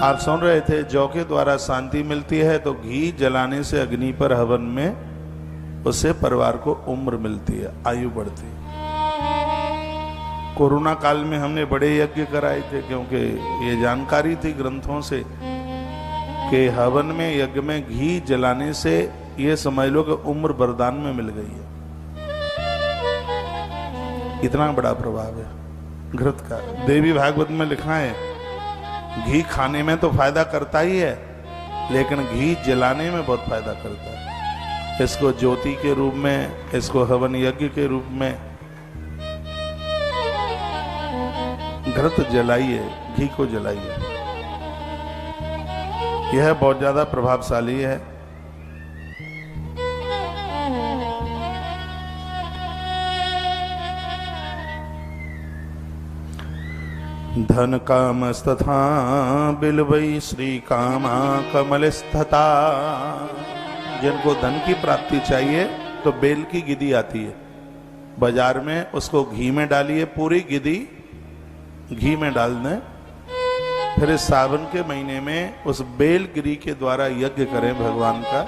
आप सुन रहे थे, जौ के द्वारा शांति मिलती है तो घी जलाने से अग्नि पर हवन में उससे परिवार को उम्र मिलती है, आयु बढ़ती है। कोरोना काल में हमने बड़े यज्ञ कराए थे, क्योंकि ये जानकारी थी ग्रंथों से कि हवन में यज्ञ में घी जलाने से ये समझ लो कि उम्र वरदान में मिल गई है। इतना बड़ा प्रभाव है घृत का। देवी भागवत में लिखा है, घी खाने में तो फायदा करता ही है, लेकिन घी जलाने में बहुत फायदा करता है। इसको ज्योति के रूप में, इसको हवन यज्ञ के रूप में घृत जलाइए, घी को जलाइए। यह बहुत ज्यादा प्रभावशाली है। धन कामस्तथा बिल्वै श्री कामा कमलस्थता। जिनको धन की प्राप्ति चाहिए तो बेल की गिदी आती है बाजार में, उसको घी में डालिए, पूरी गिदी घी में डाल दें। फिर इस सावन के महीने में उस बेल गिरी के द्वारा यज्ञ करें भगवान का,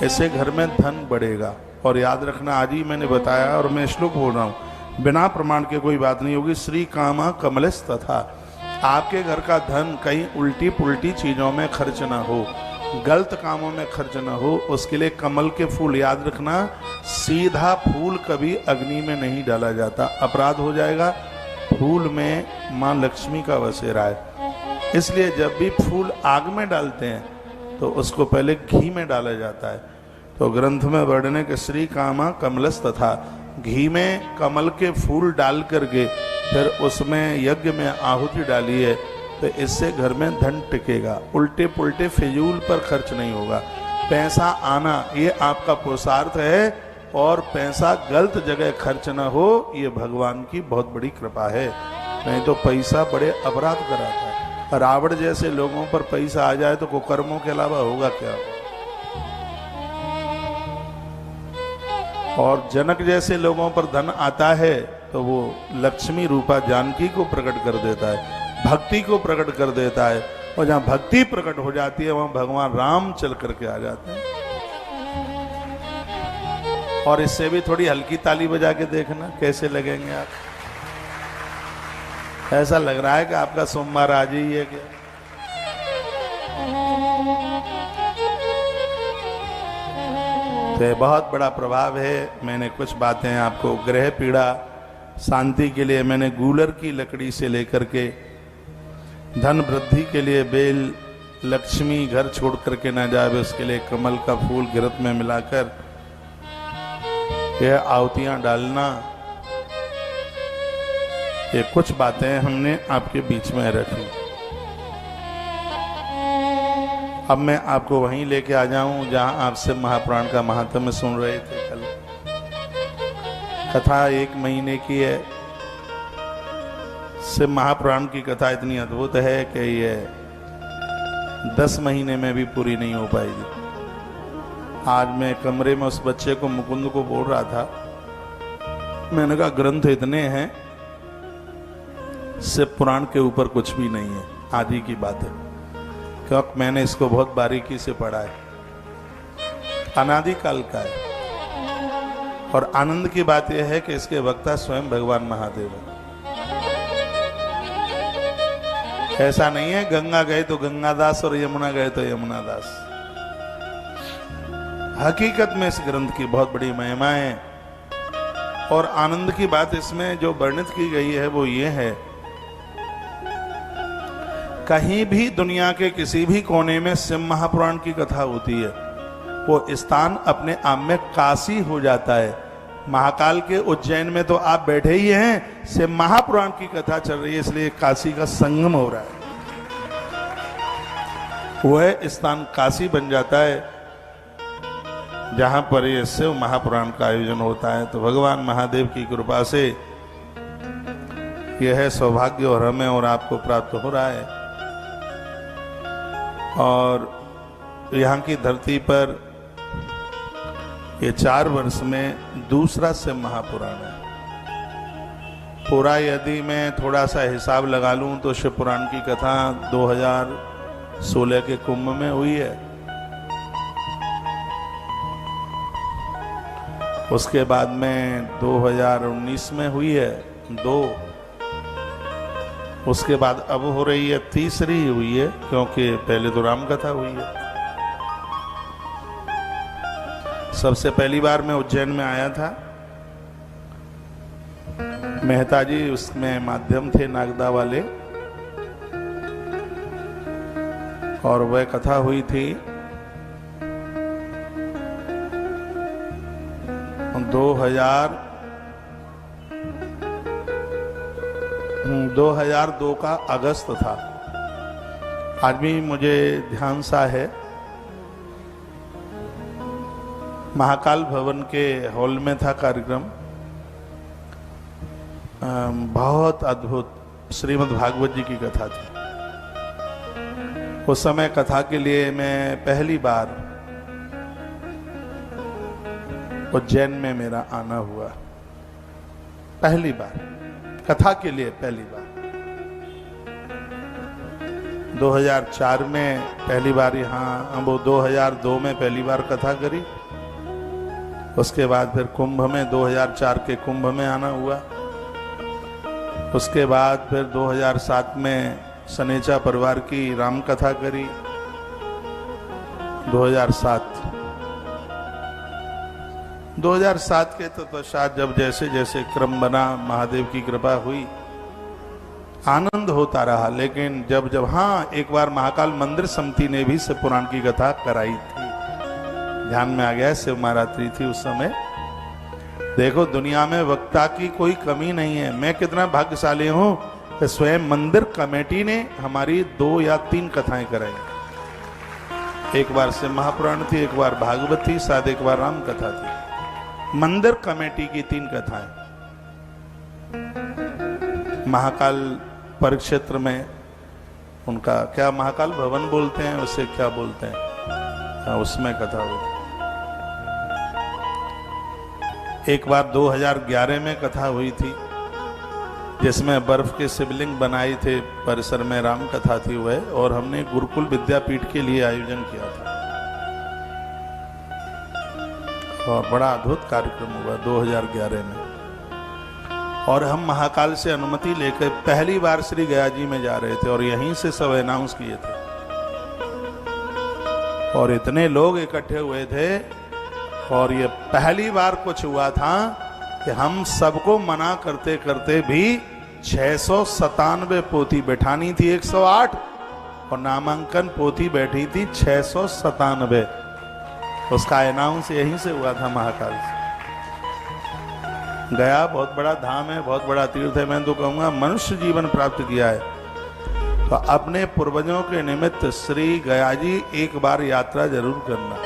ऐसे घर में धन बढ़ेगा। और याद रखना, आज ही मैंने बताया और मैं श्लोक बोल रहा हूं, बिना प्रमाण के कोई बात नहीं होगी। श्री कामा कमलस तथा, आपके घर का धन कहीं उल्टी पुल्टी चीजों में खर्च ना हो, गलत कामों में खर्च ना हो, उसके लिए कमल के फूल, याद रखना, सीधा फूल कभी अग्नि में नहीं डाला जाता, अपराध हो जाएगा। फूल में मां लक्ष्मी का बसेरा है, इसलिए जब भी फूल आग में डालते हैं तो उसको पहले घी में डाला जाता है। तो ग्रंथ में वर्णन है कि श्री कामा कमलस तथा, घी में कमल के फूल डाल करके फिर उसमें यज्ञ में आहुति डाली है, तो इससे घर में धन टिकेगा, उल्टे पुल्टे फिजूल पर खर्च नहीं होगा। पैसा आना ये आपका पुरुषार्थ है, और पैसा गलत जगह खर्च ना हो, ये भगवान की बहुत बड़ी कृपा है। नहीं तो पैसा बड़े अपराध कराता है। रावण जैसे लोगों पर पैसा आ जाए तो कुकर्मों के अलावा होगा क्या। और जनक जैसे लोगों पर धन आता है तो वो लक्ष्मी रूपा जानकी को प्रकट कर देता है, भक्ति को प्रकट कर देता है। और जहां भक्ति प्रकट हो जाती है वहां भगवान राम चल करके आ जाते हैं। और इससे भी थोड़ी हल्की ताली बजा के देखना कैसे लगेंगे आप। ऐसा लग रहा है कि आपका सोमवार आज ही है क्या। तो बहुत बड़ा प्रभाव है। मैंने कुछ बातें आपको, ग्रह पीड़ा शांति के लिए मैंने गूलर की लकड़ी से लेकर के धन वृद्धि के लिए बेल, लक्ष्मी घर छोड़ करके ना जाए उसके लिए कमल का फूल घृत में मिलाकर यह आहुतियां डालना, ये कुछ बातें हमने आपके बीच में रखी। अब मैं आपको वहीं लेके आ जाऊं जहां आपसे महापुराण का महात्म्य सुन रहे थे कल। कथा 1 महीने की है। शिव महापुराण की कथा इतनी अद्भुत है कि ये 10 महीने में भी पूरी नहीं हो पाएगी। आज मैं कमरे में उस बच्चे को, मुकुंद को बोल रहा था, मैंने कहा ग्रंथ इतने हैं, शिव पुराण के ऊपर कुछ भी नहीं है। आदि की बात है, क्योंकि मैंने इसको बहुत बारीकी से पढ़ा है, अनादिकाल का है। और आनंद की बात यह है कि इसके वक्ता स्वयं भगवान महादेव है। ऐसा नहीं है गंगा गए तो गंगादास और यमुना गए तो यमुनादास। हकीकत में इस ग्रंथ की बहुत बड़ी महिमा है। और आनंद की बात इसमें जो वर्णित की गई है वो ये है, कहीं भी दुनिया के किसी भी कोने में शिव महापुराण की कथा होती है, वो स्थान अपने आप में काशी हो जाता है। महाकाल के उज्जैन में तो आप बैठे ही हैं, शिव महापुराण की कथा चल रही है, इसलिए काशी का संगम हो रहा है। वह स्थान काशी बन जाता है जहां पर ये शिव महापुराण का आयोजन होता है। तो भगवान महादेव की कृपा से यह सौभाग्य और हमें और आपको प्राप्त हो रहा है। और यहाँ की धरती पर ये 4 वर्ष में दूसरा शिव महापुराण है। पूरा यदि मैं थोड़ा सा हिसाब लगा लूं तो शिव पुराण की कथा 2016 के कुंभ में हुई है। उसके बाद में 2019 में हुई है 2। उसके बाद अब हो रही है 3री हुई है, क्योंकि पहले तो राम कथा हुई है। सबसे पहली बार मैं उज्जैन में आया था, मेहता जी उसमें माध्यम थे नागदा वाले, और वह कथा हुई थी 2002 का अगस्त था। आज भी मुझे ध्यान सा है, महाकाल भवन के हॉल में था कार्यक्रम। बहुत अद्भुत श्रीमद् भागवत जी की कथा थी। उस समय कथा के लिए मैं पहली बार उज्जैन में मेरा आना हुआ, पहली बार कथा के लिए पहली बार। 2004 में पहली बार यहाँ, वो 2002 में पहली बार कथा करी। उसके बाद फिर कुंभ में 2004 के कुंभ में आना हुआ। उसके बाद फिर 2007 में सनेचा परिवार की राम कथा करी। 2007 के तत्पश्चात जब जैसे जैसे क्रम बना, महादेव की कृपा हुई, आनंद होता रहा। लेकिन जब हाँ, एक बार महाकाल मंदिर समिति ने भी शिव पुराण की कथा कराई थी, ध्यान में आ गया। शिव महारात्रि थी उस समय। देखो, दुनिया में वक्ता की कोई कमी नहीं है। मैं कितना भाग्यशाली हूं कि स्वयं मंदिर कमेटी ने हमारी 2 या 3 कथाएं कराई। एक बार से महापुराण थी, एक बार भागवत थी, शायद एक बार राम कथा थी। मंदिर कमेटी की 3 कथाएं। महाकाल परिक्षेत्र में उनका क्या महाकाल भवन बोलते हैं, उसे क्या बोलते हैं, उसमें कथा हुई। एक बार 2011 में कथा हुई थी, जिसमें बर्फ के शिवलिंग बनाए थे, परिसर में राम कथा थी वह, और हमने गुरुकुल विद्यापीठ के लिए आयोजन किया था और बड़ा अद्भुत कार्यक्रम हुआ 2011 में। और हम महाकाल से अनुमति लेकर पहली बार श्री गया जी में जा रहे थे और यहीं से सब अनाउंस किए थे, और इतने लोग इकट्ठे हुए थे। और ये पहली बार कुछ हुआ था कि हम सबको मना करते करते भी 697 पोथी बैठानी थी 108, और नामांकन पोथी बैठी थी 697। उसका अनाउंस यहीं से हुआ था, महाकाल से। गया बहुत बड़ा धाम है, बहुत बड़ा तीर्थ है। मैं तो कहूँगा मनुष्य जीवन प्राप्त किया है तो अपने पूर्वजों के निमित्त श्री गया जी एक बार यात्रा जरूर करना।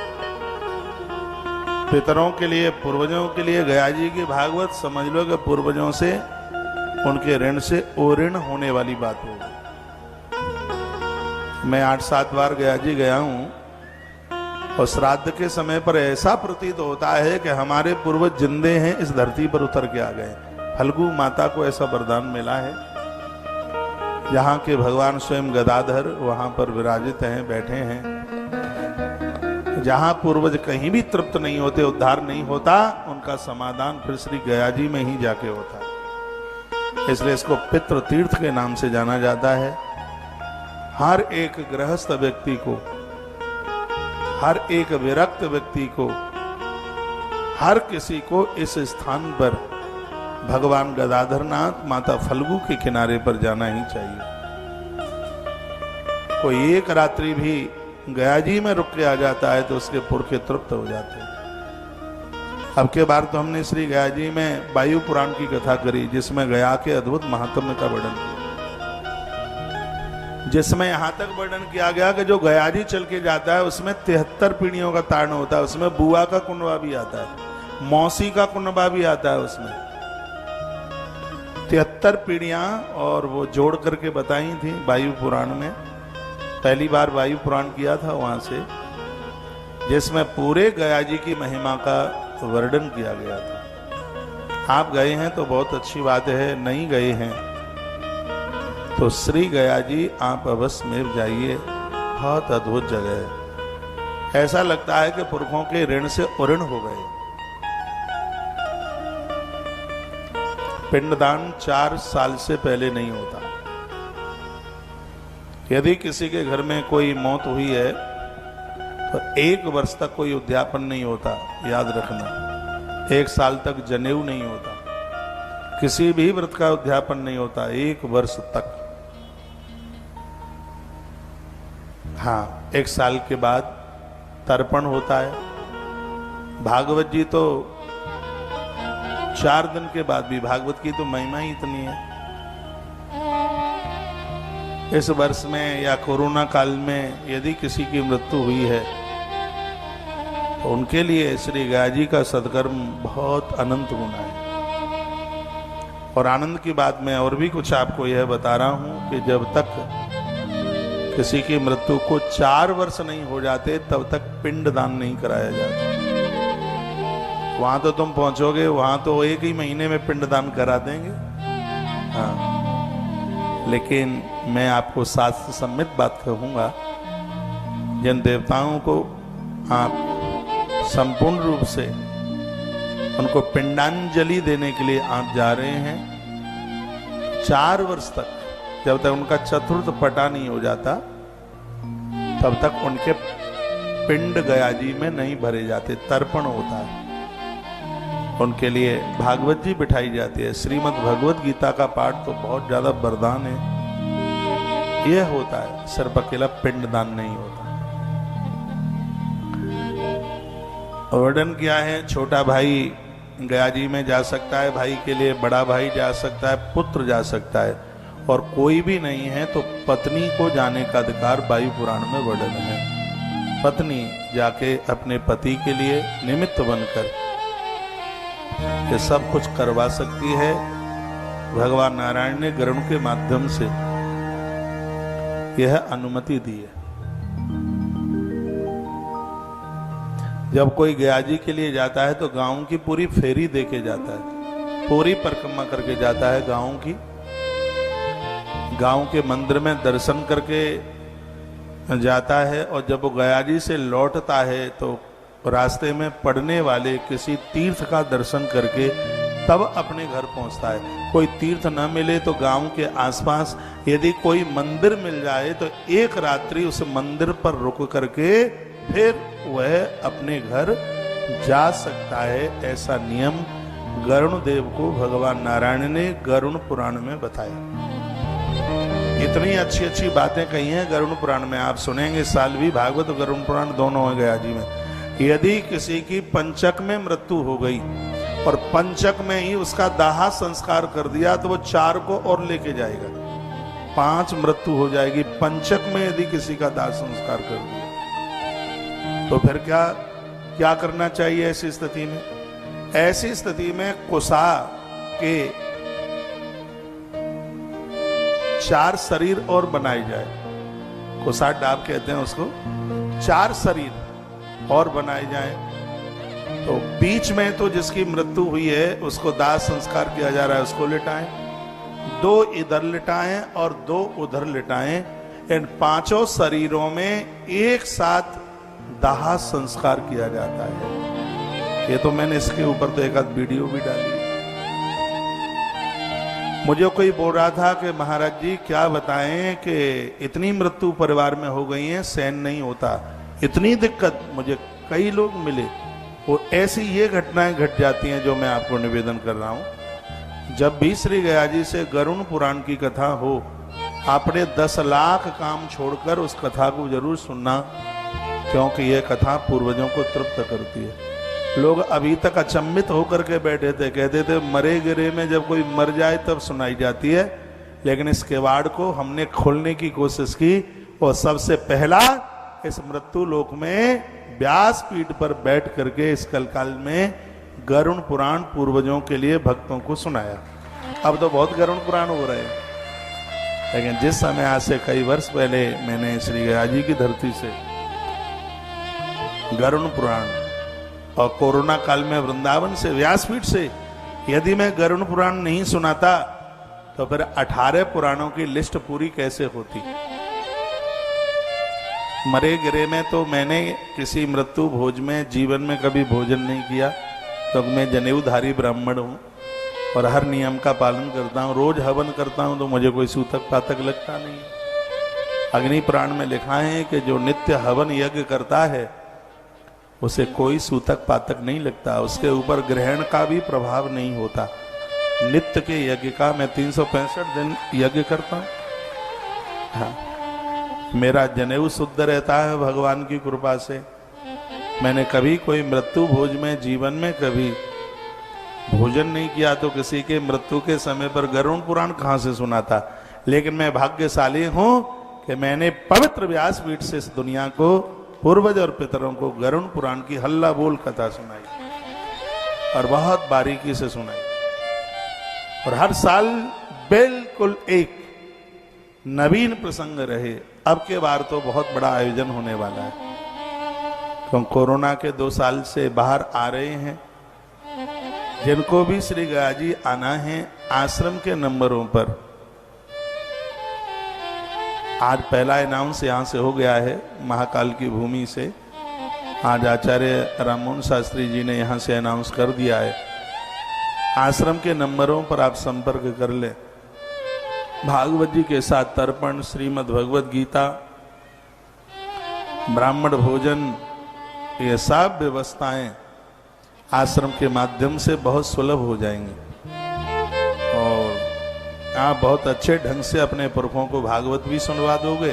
पितरों के लिए, पूर्वजों के लिए गया जी की भागवत समझ लो कि पूर्वजों से, उनके ऋण से ओऋण होने वाली बात होगी। मैं 8-7 बार गया जी गया हूं, और श्राद्ध के समय पर ऐसा प्रतीत होता है कि हमारे पूर्वज जिंदे हैं, इस धरती पर उतर के आ गए। फल्गु माता को ऐसा वरदान मिला है। यहाँ के भगवान स्वयं गदाधर वहां पर विराजित हैं, बैठे हैं। जहां पूर्वज कहीं भी तृप्त नहीं होते, उद्धार नहीं होता, उनका समाधान फिर श्री गया जी में ही जाके होता है। इसलिए इसको पितृ तीर्थ के नाम से जाना जाता है। हर एक गृहस्थ व्यक्ति को, हर एक विरक्त व्यक्ति को, हर किसी को इस स्थान पर भगवान गदाधरनाथ, माता फल्गु के किनारे पर जाना ही चाहिए। कोई एक रात्रि भी गया जी में रुक के आ जाता है तो उसके पुरखे तृप्त हो जाते हैं। अब के बार तो हमने श्री गया जी में वायु पुराण की कथा करी, जिसमें गया के अद्भुत महात्म्य का वर्णन किया, जिसमें यहां तक वर्णन किया गया कि जो गया जी चल के जाता है उसमें 73 पीढ़ियों का तारण होता है। उसमें बुआ का कुंडवा भी आता है, मौसी का कुंडवा भी आता है। उसमें 73 पीढ़ियां और वो जोड़ करके बताई थी वायु पुराण में। पहली बार वायु पुराण किया था वहां से, जिसमें पूरे गया जी की महिमा का वर्णन किया गया था। आप गए हैं तो बहुत अच्छी बात है, नहीं गए हैं तो श्री गया जी आप अवश्य में जाइए, बहुत अद्भुत जगह है। ऐसा लगता है कि पुरखों के ऋण से उऋण हो गए। पिंडदान 4 साल से पहले नहीं होता। यदि किसी के घर में कोई मौत हुई है तो 1 वर्ष तक कोई उद्यापन नहीं होता, याद रखना। 1 साल तक जनेऊ नहीं होता, किसी भी व्रत का उद्यापन नहीं होता 1 वर्ष तक। हाँ, 1 साल के बाद तर्पण होता है। भागवत जी तो 4 दिन के बाद भी, भागवत की तो महिमा ही इतनी है। इस वर्ष में या कोरोना काल में यदि किसी की मृत्यु हुई है तो उनके लिए श्री गया जी का सत्कर्म बहुत अनंत गुना है। और आनंद की बात मैं और भी कुछ आपको यह बता रहा हूं कि जब तक किसी की मृत्यु को 4 वर्ष नहीं हो जाते तब तक पिंडदान नहीं कराया जाता। वहां तो तुम पहुंचोगे, वहां तो 1 ही महीने में पिंडदान करा देंगे। हाँ, लेकिन मैं आपको शास्त्र सम्मित बात कहूंगा, जिन देवताओं को आप संपूर्ण रूप से उनको पिंडांजलि देने के लिए आप जा रहे हैं, 4 वर्ष तक जब तक उनका चतुर्थ पटा नहीं हो जाता तब तक उनके पिंड गया जी में नहीं भरे जाते, तर्पण होता है। उनके लिए भागवत जी बिठाई जाती है। श्रीमद् भगवत गीता का पाठ तो बहुत ज्यादा वरदान है, यह होता है, सिर्फ अकेला पिंडदान नहीं होता। वर्णन किया है, छोटा भाई गया जी में जा सकता है, भाई के लिए बड़ा भाई जा सकता है, पुत्र जा सकता है, और कोई भी नहीं है तो पत्नी को जाने का अधिकार वायु पुराण में वर्णन है। पत्नी जाके अपने पति के लिए निमित्त बनकर ये सब कुछ करवा सकती है। भगवान नारायण ने गरुड़ के माध्यम से यह अनुमति दी है। जब कोई गया जी के लिए जाता है तो गांव की पूरी फेरी देके जाता है, पूरी परिक्रमा करके जाता है गांव की। गांव के मंदिर में दर्शन करके जाता है, और जब वो गया जी से लौटता है तो रास्ते में पड़ने वाले किसी तीर्थ का दर्शन करके तब अपने घर पहुंचता है। कोई तीर्थ न मिले तो गांव के आसपास यदि कोई मंदिर मिल जाए तो 1 रात्रि उस मंदिर पर रुक करके फिर वह अपने घर जा सकता है। ऐसा नियम गरुड़ देव को भगवान नारायण ने गरुड़ पुराण में बताया। इतनी अच्छी अच्छी बातें कही हैं गरुड़ पुराण में, आप सुनेंगे। सालवी भागवत और गरुड़ पुराण दोनों है गया जी में। यदि किसी की पंचक में मृत्यु हो गई और पंचक में ही उसका दाह संस्कार कर दिया तो वो 4 को और लेके जाएगा, 5 मृत्यु हो जाएगी। पंचक में यदि किसी का दाह संस्कार कर दिया तो फिर क्या करना चाहिए ऐसी स्थिति में? ऐसी स्थिति में कुसा के 4 शरीर और बनाए जाए। कुसा डाब कहते हैं उसको। 4 शरीर और बनाए जाए तो बीच में तो जिसकी मृत्यु हुई है उसको दाह संस्कार किया जा रहा है, उसको लिटाएं। 2 इधर लिटाएं और 2 उधर लिटाएं। इन 5 शरीरों में एक साथ दाह संस्कार किया जाता है। ये तो मैंने इसके ऊपर तो एक आध वीडियो भी डाली है। मुझे कोई बोल रहा था कि महाराज जी क्या बताएं कि इतनी मृत्यु परिवार में हो गई है, सहन नहीं होता, इतनी दिक्कत। मुझे कई लोग मिले, वो ऐसी ये घटनाएं घट जाती हैं जो मैं आपको निवेदन कर रहा हूं। जब भी श्री गया जी से गरुड़ पुराण की कथा हो, आपने 10 लाख काम छोड़कर उस कथा को जरूर सुनना, क्योंकि यह कथा पूर्वजों को तृप्त करती है। लोग अभी तक अचंभित होकर के बैठे थे, कहते थे मरे गिरे में जब कोई मर जाए तब सुनाई जाती है, लेकिन इस किवाड़ को हमने खोलने की कोशिश की और सबसे पहला इस मृत्यु लोक में व्यास पीठ पर बैठ करके इस कलकाल में गरुड़ पुराण पूर्वजों के लिए भक्तों को सुनाया। अब तो बहुत गरुड़ पुराण हो रहे हैं, लेकिन जिस समय आज से कई वर्ष पहले मैंने श्री गया जी की धरती से गरुड़ पुराण और कोरोना काल में वृंदावन से व्यासपीठ से यदि मैं गरुड़ पुराण नहीं सुनाता तो फिर 18 पुराणों की लिस्ट पूरी कैसे होती। मरे गिरे में तो मैंने किसी मृत्यु भोज में जीवन में कभी भोजन नहीं किया, तो मैं जनेऊधारी ब्राह्मण हूं और हर नियम का पालन करता हूं, रोज हवन करता हूं, तो मुझे कोई सूतक पातक लगता नहीं। अग्नि पुराण में लिखा है कि जो नित्य हवन यज्ञ करता है उसे कोई सूतक पातक नहीं लगता, उसके ऊपर ग्रहण का भी प्रभाव नहीं होता। नित्य के यज्ञ का मैं 365 दिन यज्ञ करता हूं। हाँ, मेरा जनेऊ शुद्ध रहता है भगवान की कृपा से। मैंने कभी कोई मृत्यु भोज में जीवन में कभी भोजन नहीं किया, तो किसी के मृत्यु के समय पर गरुड़ पुराण कहां से सुना था। लेकिन मैं भाग्यशाली हूं कि मैंने पवित्र व्यासपीठ से इस दुनिया को, पूर्वज और पितरों को गरुड़ पुराण की हल्ला बोल कथा सुनाई और बहुत बारीकी से सुनाई। और हर साल बिल्कुल एक नवीन प्रसंग रहे। अब के बार तो बहुत बड़ा आयोजन होने वाला है, क्योंकि कोरोना के 2 साल से बाहर आ रहे हैं। जिनको भी श्री गया जी आना है, आश्रम के नंबरों पर आज पहला अनाउंस यहां से हो गया है महाकाल की भूमि से। आज आचार्य राममोहन शास्त्री जी ने यहां से अनाउंस कर दिया है। आश्रम के नंबरों पर आप संपर्क कर ले। भागवत जी के साथ तर्पण, श्रीमद् भगवत गीता, ब्राह्मण भोजन, ये सब व्यवस्थाएं आश्रम के माध्यम से बहुत सुलभ हो जाएंगी और आप बहुत अच्छे ढंग से अपने पुरखों को भागवत भी सुनवा दोगे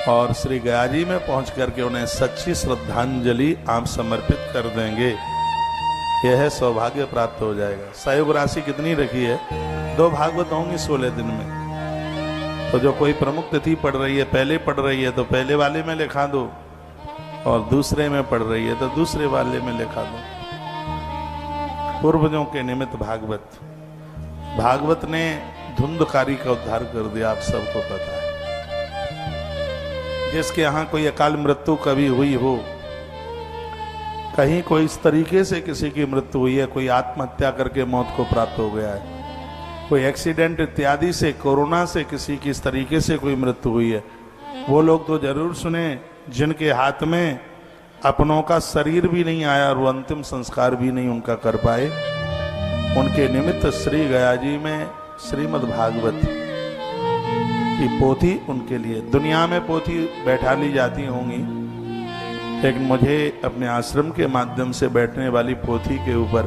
और श्री गया जी में पहुंच करके उन्हें सच्ची श्रद्धांजलि आप समर्पित कर देंगे। यह सौभाग्य प्राप्त हो जाएगा। सहयोग राशि कितनी रखी है? 2 भागवत होंगी 16 दिन में। तो जो कोई प्रमुख तिथि पढ़ रही है, पहले पढ़ रही है, तो पहले वाले में लिखा दो, और दूसरे में पढ़ रही है तो दूसरे वाले में लिखा दो। पूर्वजों के निमित्त भागवत ने धुंधकारी का उद्धार कर दिया, आप सबको पता है। जिसके यहाँ कोई अकाल मृत्यु कभी हुई हो, कहीं कोई इस तरीके से किसी की मृत्यु हुई है, कोई आत्महत्या करके मौत को प्राप्त हो गया है, कोई एक्सीडेंट इत्यादि से, कोरोना से किसी की इस तरीके से कोई मृत्यु हुई है, वो लोग तो जरूर सुने जिनके हाथ में अपनों का शरीर भी नहीं आया और वो अंतिम संस्कार भी नहीं उनका कर पाए। उनके निमित्त श्री गया जी में श्रीमद् भागवत की पोथी उनके लिए, दुनिया में पोथी बैठा ली जाती होंगी, लेकिन मुझे अपने आश्रम के माध्यम से बैठने वाली पोथी के ऊपर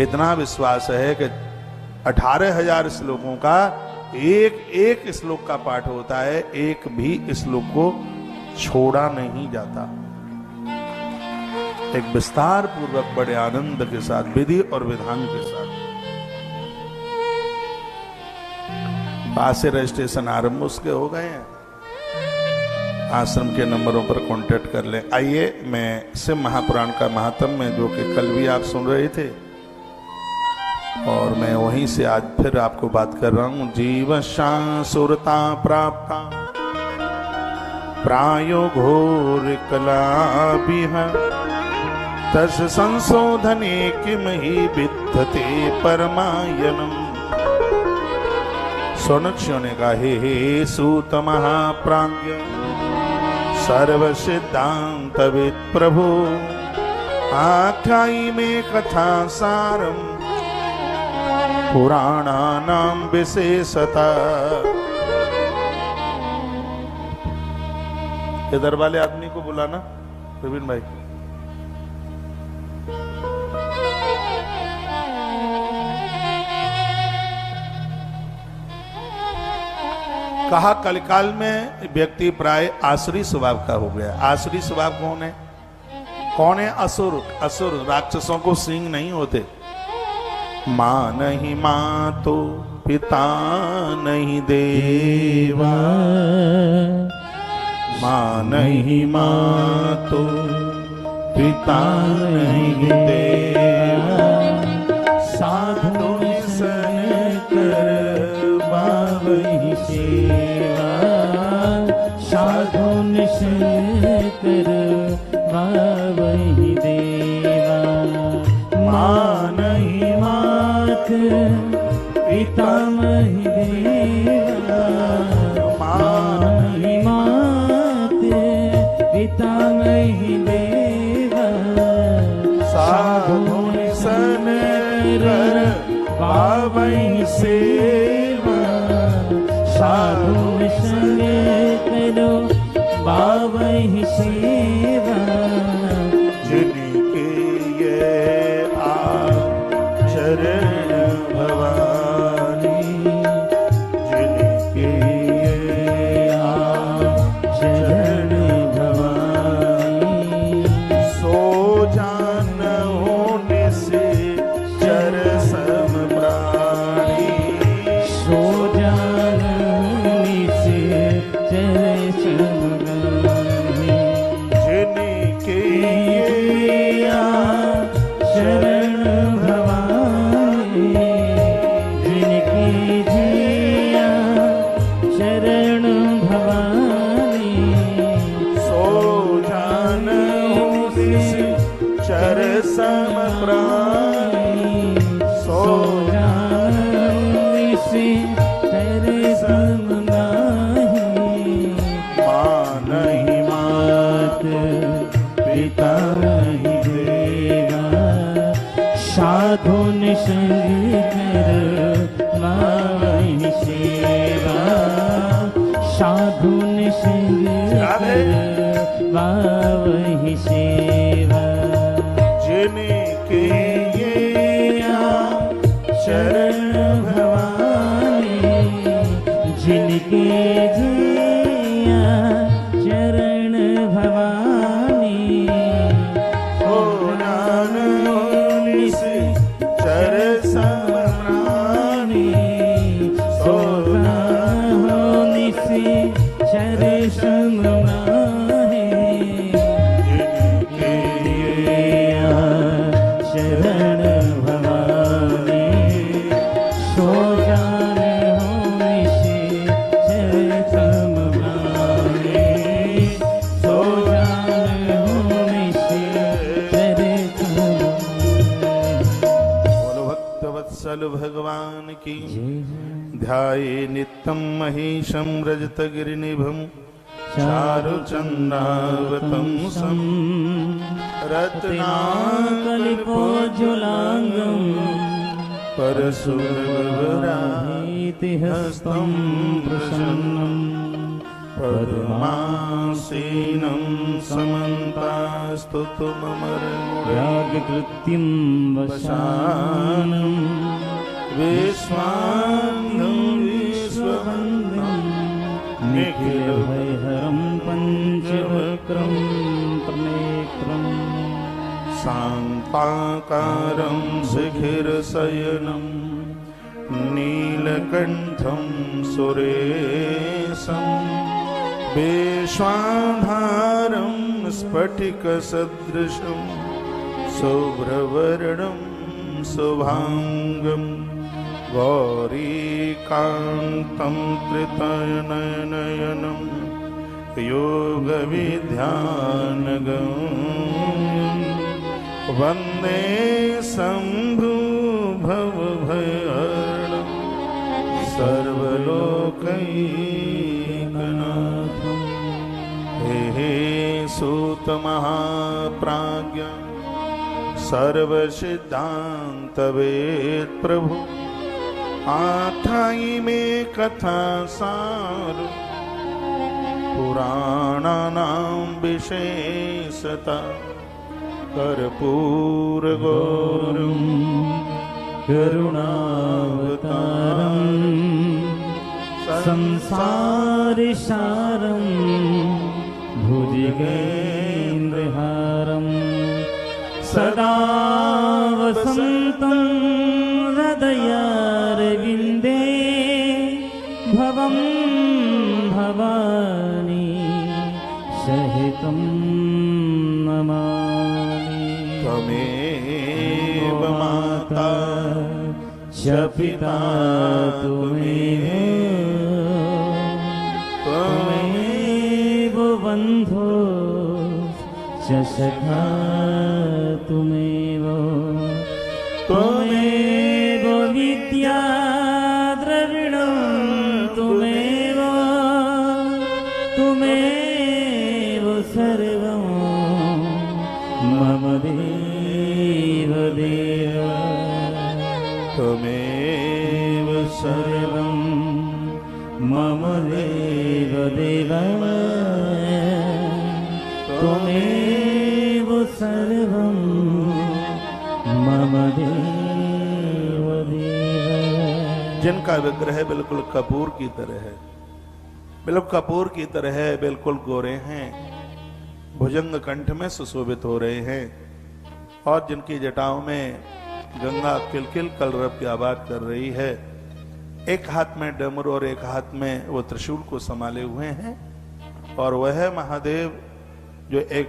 इतना विश्वास है कि 18,000 श्लोकों का एक एक श्लोक का पाठ होता है, एक भी श्लोक को छोड़ा नहीं जाता। एक विस्तार पूर्वक बड़े आनंद के साथ, विधि और विधान के साथ। आज से रजिस्ट्रेशन आरंभ उसके हो गए हैं। आश्रम के नंबरों पर कांटेक्ट कर लें। आइए, मैं शिव महापुराण का महात्म्य जो कि कल भी आप सुन रहे थे और मैं वहीं से आज फिर आपको बात कर रहा हूं। जीव सुरता प्राप्ता प्रायो घोर कलाभिः तस् संशोधने किम ही विद्धते परमायनम्। सोनक्षियों ने कहा, हे सूत महाप्राज्ञ सर्व सिद्धांतविद प्रभु, आख्यायी में कथा सारम पुराणानाम विशेषता। इधर वाले आदमी को बुलाना, प्रवीण भाई। कहा कलिकाल में व्यक्ति प्राय आसुरी स्वभाव का हो गया। आसुरी स्वभाव कौन है? कौन है? असुर। असुर राक्षसों को सिंह नहीं होते। मां नहीं मां तो पिता नहीं देवा, मां नहीं मां तो पिता नहीं देवा, साधु सन कर बावही सेवा, साधु सन कर बावही देवा। मां पितामही देवा माही मात पितामही देवा साधु सन कर पावई सेवा साधु संग करो बावही सेवा जिनके ये आचरण भवानी जिनके ये आचरण भवानी सो जान होने से चर सम प्राणी सो जानने से चर समगामी जिनके ये शरण भवानी जिनकी जिया शरण भवानी सो जान होने से चर सम प्राणी सो जानने से तेरे समगाही मानहि मात पिता नहीं देवा साधु निसंग कर मावहि सेवा साधु निसंग कर मावहि सेवा जिनके ये शरण भवानी जिनके जिया शरण भवानी हो जान होने से चर सम प्राणी सो होने से शर समगाहे जिनके ये शरण भवानी सो जान होने से शर समगाहे सो जान होने से शर समगाहे बोलो भक्तवत्सल भगवान की ध्याये नित्यं महेशं रजतगिरिनिभं चारुचन्द्रावतंसं रत्नाकल्पोज्ज्वलाङ्गं परशुरवराहस्तं प्रसन्नं पद्मासीनं समन्तास्तुतुममरमुरं यागकृत्यं वशानं विश्वान्नं विश्ववन्दं निखिलभयहरं पञ्चवक्त्रं त्रिनेत्रम् शान्ताकारं शिखिरशयनं नीलकण्ठं सुरेशं विश्वाधारं स्फटिकसदृशं शुभ्रवर्णं शुभाङ्गं गौरीकान्तं त्रितयनयनं योगविद्यानगं वन्दे शम्भुभवभयहरणं सर्वलोकैकनाथं हे सूतमहाप्राज्ञ सर्वसिद्धान्तवेद प्रभु आठाई में कथा सार पुराणानां विशेषता कर्पूर गौरं करुणावतारं संसारसारं भुजगेन्द्रहारं सदा वसन्तं हृदयारविन्दे भवं भवानी सहितं नमामि त्वमेव माता च पिता त्वमेव त्वमेव बन्धो च सखा त्वमेव त्वमेव विद्या त्वमेव सर्वं मम देव देव त्वमेव सर्वं मम देव देव त्वमेव सर्वं मम देव देव। जिनका विग्रह बिल्कुल कपूर की तरह है, बिल्कुल कपूर की तरह है, बिल्कुल गोरे हैं, भुजंग कंठ में सुशोभित हो रहे हैं और जिनकी जटाओं में गंगा किलकिल कलरव की आवाज कर रही है। एक हाथ में डमरू और एक हाथ में वो त्रिशूल को संभाले हुए हैं और वह महादेव जो एक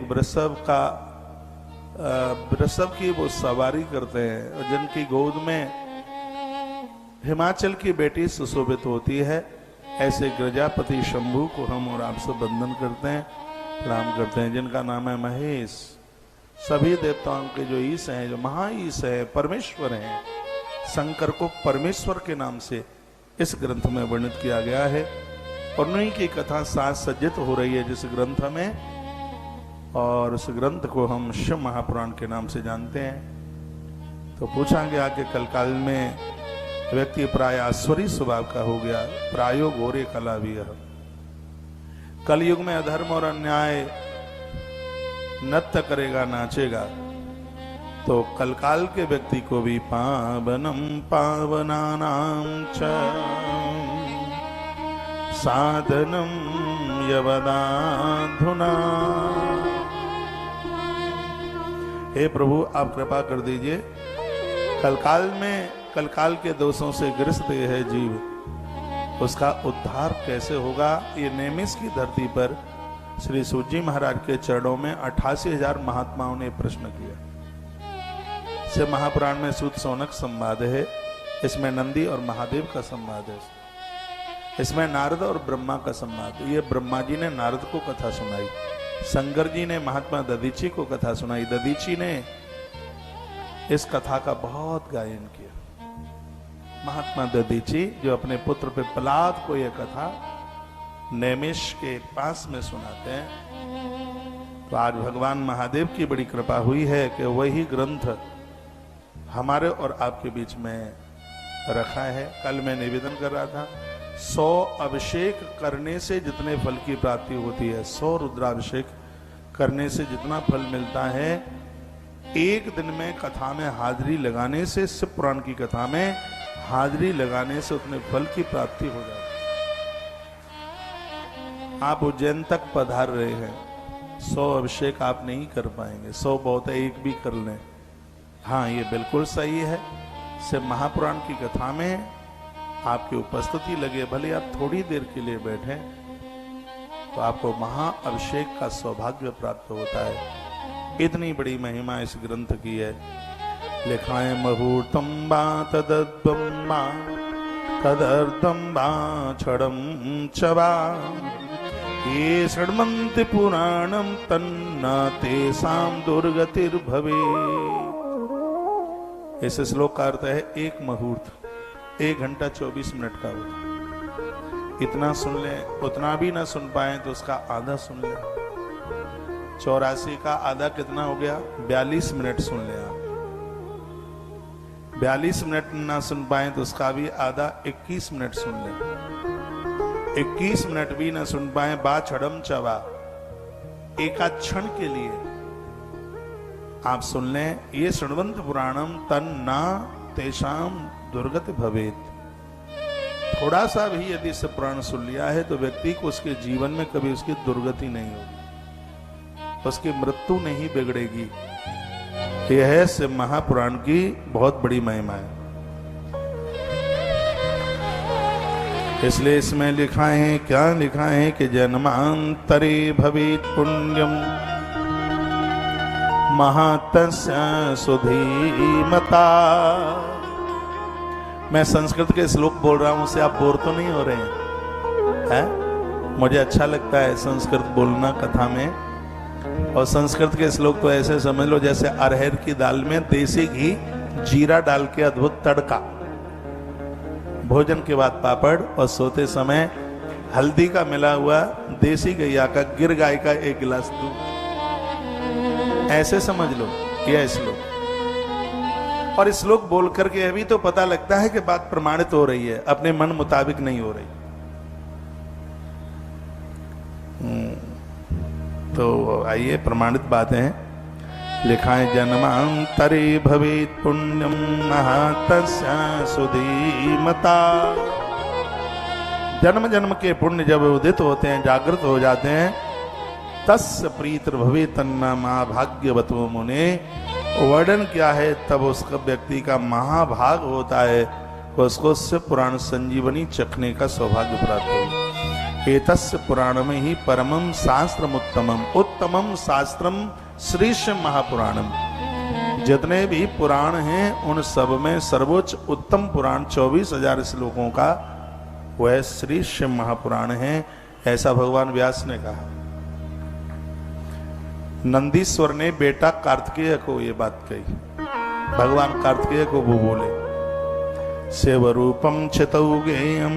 वृषभ की वो सवारी करते हैं और जिनकी गोद में हिमाचल की बेटी सुशोभित होती है। ऐसे प्रजापति शंभु को हम और आप सब वंदन करते हैं, प्रणाम करते हैं, जिनका नाम है महेश। सभी देवताओं के जो ईश हैं, जो महाईश है, परमेश्वर हैं। शंकर को परमेश्वर के नाम से इस ग्रंथ में वर्णित किया गया है और उन्हीं की कथा साज सज्जित हो रही है जिस ग्रंथ में, और उस ग्रंथ को हम शिव महापुराण के नाम से जानते हैं। तो पूछा गया कि कलकाल में व्यक्ति प्राय आश्वरी स्वभाव का हो गया, प्रायो घोरे कला भी। कलयुग में अधर्म और अन्याय नृत्य करेगा, नाचेगा, तो कलकाल के व्यक्ति को भी पावनम पावनानां च साधनम यवदाधुना। हे प्रभु, आप कृपा कर दीजिए। कलकाल के दोषों से ग्रस्त है जीव, उसका उद्धार कैसे होगा? ये नेमिस की धरती पर श्री सूजी महाराज के चरणों में 88,000 महात्माओं ने प्रश्न किया। से महापुराण में सूत सौनक संवाद है, इसमें नंदी और महादेव का संवाद है, इसमें नारद और ब्रह्मा का संवाद। ये ब्रह्मा जी ने नारद को कथा सुनाई, शंकर जी ने महात्मा दधीची को कथा सुनाई, दधीची ने इस कथा का बहुत गायन किया। महात्मा दधीची जो अपने पुत्र पे प्रहलाद को यह कथा नैमिष के पास में सुनाते हैं। तो आज भगवान महादेव की बड़ी कृपा हुई है कि वही ग्रंथ हमारे और आपके बीच में रखा है। कल मैं निवेदन कर रहा था, 100 अभिषेक करने से जितने फल की प्राप्ति होती है, 100 रुद्राभिषेक करने से जितना फल मिलता है, एक दिन में कथा में हाजिरी लगाने से, शिव पुराण की कथा में हाजिरी लगाने से उतने फल की प्राप्ति हो जाती है। आप उज्जैन तक पधार रहे हैं, 100 अभिषेक आप नहीं कर पाएंगे, 100 बहुत है, एक भी कर लें। हाँ, ये बिल्कुल सही है। शिव महापुराण की कथा में आपकी उपस्थिति लगे, भले आप थोड़ी देर के लिए बैठें, तो आपको महा अभिषेक का सौभाग्य प्राप्त होता है। इतनी बड़ी महिमा इस ग्रंथ की है। लिखा है मुहूर्तम बा तदद्वम बा तदर्थम बा छड़म चवा ये षड्मन्ति पुराणम तन्ना तेसाम दुर्गतिर्भवे। इस श्लोक का अर्थ है एक मुहूर्त, 1 घंटा 24 मिनट का होता। इतना सुन ले, उतना भी ना सुन पाए तो उसका आधा सुन ले। 84 का आधा कितना हो गया? 42 मिनट सुन ले आप। 42 मिनट ना सुन पाए तो उसका भी आधा 21 मिनट सुन ले। 21 मिनट भी ना सुन पाए, बा छड़म चवा, एका क्षण के लिए आप सुन लें। ये षड्वंत पुराणम तन्ना तेषाम दुर्गति भवेत। थोड़ा सा भी यदि से पुराण सुन लिया है तो व्यक्ति को उसके जीवन में कभी उसकी दुर्गति नहीं होगी, उसकी मृत्यु नहीं बिगड़ेगी। यह है शिव महापुराण की बहुत बड़ी महिमा है। इसलिए इसमें लिखा है, क्या लिखा है कि जन्मांतरे भवेत् पुण्यम महातस्य सुधीमता। मैं संस्कृत के श्लोक बोल रहा हूं, उससे आप बोर तो नहीं हो रहे हैं? मुझे अच्छा लगता है संस्कृत बोलना कथा में। और संस्कृत के श्लोक तो ऐसे समझ लो जैसे अरहर की दाल में देसी घी जीरा डाल के अद्भुत तड़का, भोजन के बाद पापड़ और सोते समय हल्दी का मिला हुआ देसी गैया का गिर गाय का एक गिलास दूध, ऐसे समझ लो यह श्लोक। और इस श्लोक बोल करके अभी तो पता लगता है कि बात प्रमाणित हो रही है, अपने मन मुताबिक नहीं हो रही। तो आइए प्रमाणित बातें हैं। लिखा है जन्मांतरे भवेत पुण्यम महातस्या सुधीमता। जन्म जन्म के पुण्य जब उदित होते हैं, जागृत हो जाते हैं, तस्य प्रीतर भवे तन्ना महाभाग्यवतो मुने। वर्णन क्या है, तब उसका व्यक्ति का महाभाग होता है, उसको शिव पुराण संजीवनी चखने का सौभाग्य प्राप्त हो। एतस्य पुराण में ही परमम शास्त्रम उत्तमम, उत्तमम शास्त्रम श्री शिव महापुराणम। जितने भी पुराण हैं उन सब में सर्वोच्च उत्तम पुराण 24,000 श्लोकों का वह श्री शिव महापुराण है, ऐसा भगवान व्यास ने कहा। नंदीश्वर ने बेटा कार्तिकेय को ये बात कही, भगवान कार्तिकेय को वो बोले, शिव रूपम चितौ गेयम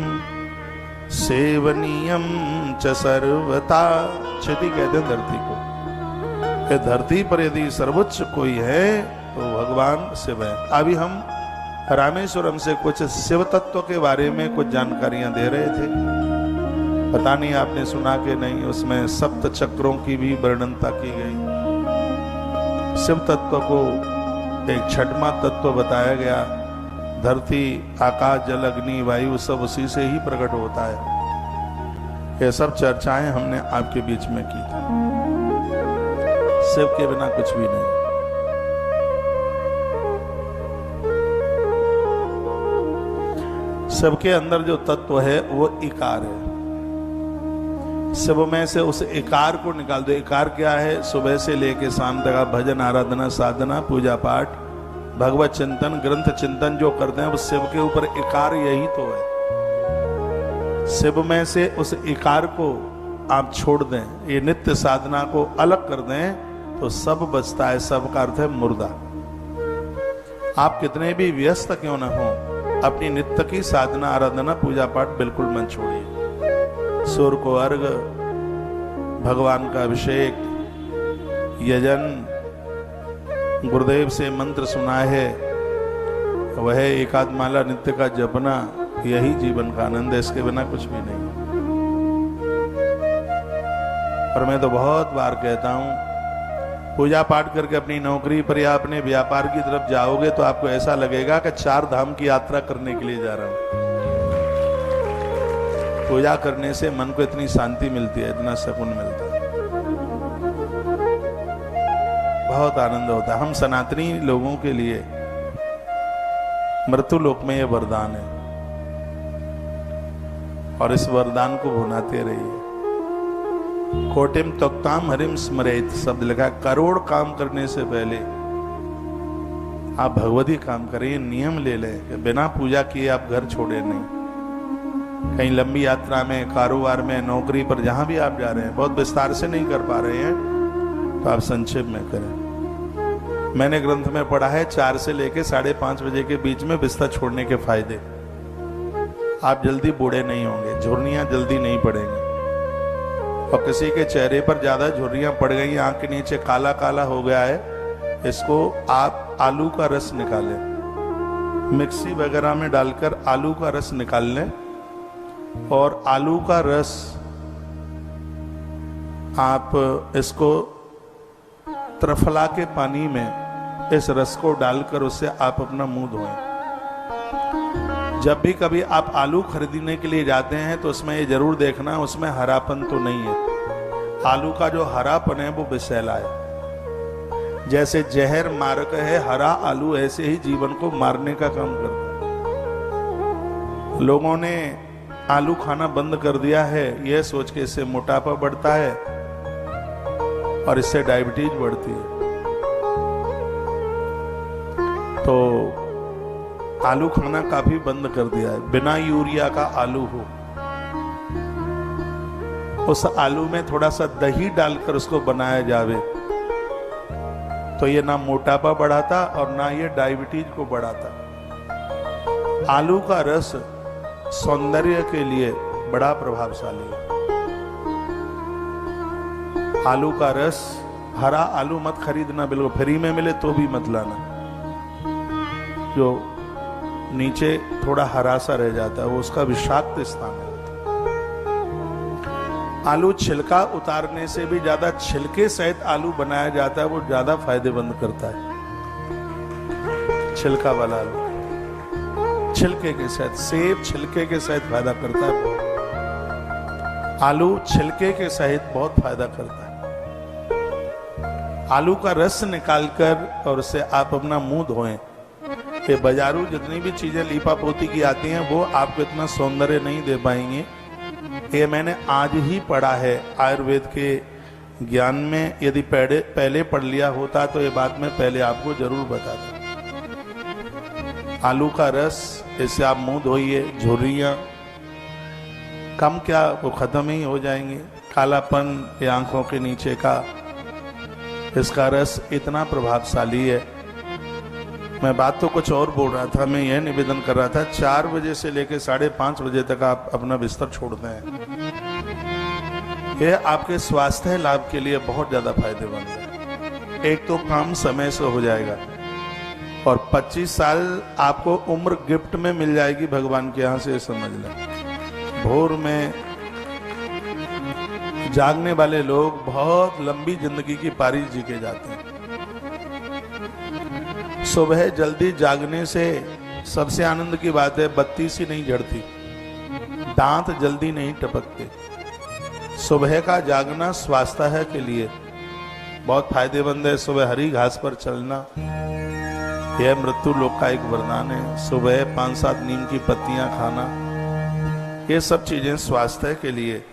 सेवनीयम च सर्वथा। क्षति कहते हैं धरती को। ये धरती पर यदि सर्वोच्च कोई है तो भगवान शिव है। अभी हम रामेश्वरम से कुछ शिव तत्व के बारे में कुछ जानकारियां दे रहे थे, पता नहीं आपने सुना कि नहीं। उसमें सप्त चक्रों की भी वर्णनता की गई। शिव तत्व को एक छठवां तत्व बताया गया। धरती, आकाश, जल, अग्नि, वायु सब उसी से ही प्रकट होता है। ये सब चर्चाएं हमने आपके बीच में की थी। शिव के बिना कुछ भी नहीं। शिव के अंदर जो तत्व है वो इकार है। शिव में से उस इकार को निकाल दो। इकार क्या है? सुबह से लेके शाम तक आप भजन, आराधना, साधना, पूजा पाठ, भगवत चिंतन, ग्रंथ चिंतन जो करते हैं वो शिव के ऊपर इकार यही तो है। शिव में से उस इकार को आप छोड़ दें, ये नित्य साधना को अलग कर दें तो सब बचता है। सब का अर्थ है मुर्दा। आप कितने भी व्यस्त क्यों न हो, अपनी नित्य की साधना, आराधना, पूजा पाठ बिल्कुल मत छोड़िए। सूर्य को अर्घ, भगवान का अभिषेक, यजन, गुरुदेव से मंत्र सुना है, वह एकाध माला नित्य का जपना, यही जीवन का आनंद है। इसके बिना कुछ भी नहीं। और मैं तो बहुत बार कहता हूं, पूजा पाठ करके अपनी नौकरी पर या अपने व्यापार की तरफ जाओगे तो आपको ऐसा लगेगा कि 4 धाम की यात्रा करने के लिए जा रहा हूं। पूजा करने से मन को इतनी शांति मिलती है, इतना सुकून मिलता है, बहुत आनंद होता है। हम सनातनी लोगों के लिए मृत्यु लोक में यह वरदान है और इस वरदान को भुनाते रहिए। कोटिम तोक्ताम हरिम स्मरेत शब्द लिखा। करोड़ काम करने से पहले आप भगवती काम करें। नियम ले लें कि बिना पूजा किए आप घर छोड़े नहीं। कहीं लंबी यात्रा में, कारोबार में, नौकरी पर, जहां भी आप जा रहे हैं, बहुत विस्तार से नहीं कर पा रहे हैं तो आप संक्षेप में करें। मैंने ग्रंथ में पढ़ा है 4 से लेकर 5:30 बजे के बीच में बिस्तर छोड़ने के फायदे। आप जल्दी बूढ़े नहीं होंगे, झुर्रियां जल्दी नहीं पड़ेंगी। और किसी के चेहरे पर ज्यादा झुर्रियां पड़ गई, आंख के नीचे काला काला हो गया है, इसको आप आलू का रस निकालें, मिक्सी वगैरह में डालकर आलू का रस निकाल लें और आलू का रस आप इसको त्रिफला के पानी में इस रस को डालकर उससे आप अपना मुंह धोएं। जब भी कभी आप आलू खरीदने के लिए जाते हैं तो उसमें ये जरूर देखना उसमें हरापन तो नहीं है। आलू का जो हरापन है वो विषैला है। जैसे जहर मारक है हरा आलू, ऐसे ही जीवन को मारने का काम करता है। लोगों ने आलू खाना बंद कर दिया है यह सोच के इससे मोटापा बढ़ता है और इससे डायबिटीज बढ़ती है। तो आलू खाना काफी बंद कर दिया है। बिना यूरिया का आलू हो, उस आलू में थोड़ा सा दही डालकर उसको बनाया जावे तो ये ना मोटापा बढ़ाता और ना ये डायबिटीज को बढ़ाता। आलू का रस सौंदर्य के लिए बड़ा प्रभावशाली है। आलू का रस, हरा आलू मत खरीदना, बिल्कुल फ्री में मिले तो भी मत लाना, जो नीचे थोड़ा हरा सा रह जाता है वो उसका विषाक्त स्थान है। आलू छिलका उतारने से भी ज्यादा छिलके सहित आलू बनाया जाता है, वो ज्यादा फायदेमंद करता है। छिलका वाला आलू छिलके के सहित, सेब छिलके के सहित फायदा करता है। आलू छिलके के सहित बहुत फायदा करता है। आलू का रस निकालकर और उससे आप अपना मुंह धोएं। ये बाजारू जितनी भी चीजें लीपा पोती की आती हैं वो आपको इतना सौंदर्य नहीं दे पाएंगे। ये मैंने आज ही पढ़ा है आयुर्वेद के ज्ञान में, यदि पहले पढ़ लिया होता तो ये बात मैं पहले आपको जरूर बताता। आलू का रस, इससे आप मुंह धोइए, झुर्रियां कम क्या वो खत्म ही हो जाएंगे। कालापन या आंखों के नीचे का, इसका रस इतना प्रभावशाली है। मैं बात तो कुछ और बोल रहा था, मैं यह निवेदन कर रहा था 4 बजे से लेकर 5:30 बजे तक आप अपना बिस्तर छोड़ते हैं। यह आपके स्वास्थ्य लाभ के लिए बहुत ज्यादा फायदेमंद है। एक तो काम समय से हो जाएगा और 25 साल आपको उम्र गिफ्ट में मिल जाएगी भगवान के यहाँ से, समझ लें। भोर में जागने वाले लोग बहुत लंबी जिंदगी की पारी जी के जाते हैं। सुबह जल्दी जागने से सबसे आनंद की बात है, बत्ती सी नहीं जड़ती, दांत जल्दी नहीं टपकते। सुबह का जागना स्वास्थ्य के लिए बहुत फायदेमंद है। सुबह हरी घास पर चलना यह मृत्यु लोक का एक वरदान है। सुबह 5-7 नीम की पत्तियां खाना, ये सब चीजें स्वास्थ्य के लिए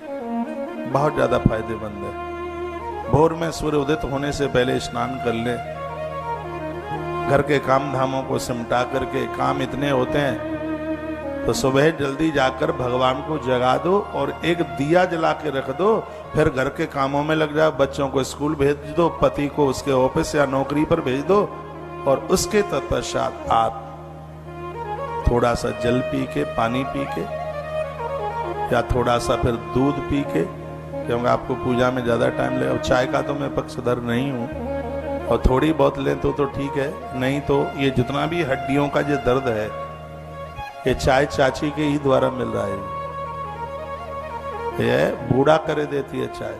बहुत ज्यादा फायदेमंद है। भोर में सूर्य उदित होने से पहले स्नान कर ले। घर के काम धामों को सिमटा करके, काम इतने होते हैं तो सुबह जल्दी जाकर भगवान को जगा दो और एक दिया जला के रख दो, फिर घर के कामों में लग जाओ। बच्चों को स्कूल भेज दो, पति को उसके ऑफिस या नौकरी पर भेज दो और उसके तत्पश्चात आप थोड़ा सा जल पी के, पानी पी के या थोड़ा सा फिर दूध पी के, क्योंकि आपको पूजा में ज्यादा टाइम लगेगा। और चाय का तो मैं पक्षधर नहीं हूं, और थोड़ी बहुत लें तो ठीक है, नहीं तो ये जितना भी हड्डियों का जो दर्द है ये चाय चाची के ही द्वारा मिल रहा है। ये बूढ़ा करे देती है चाय।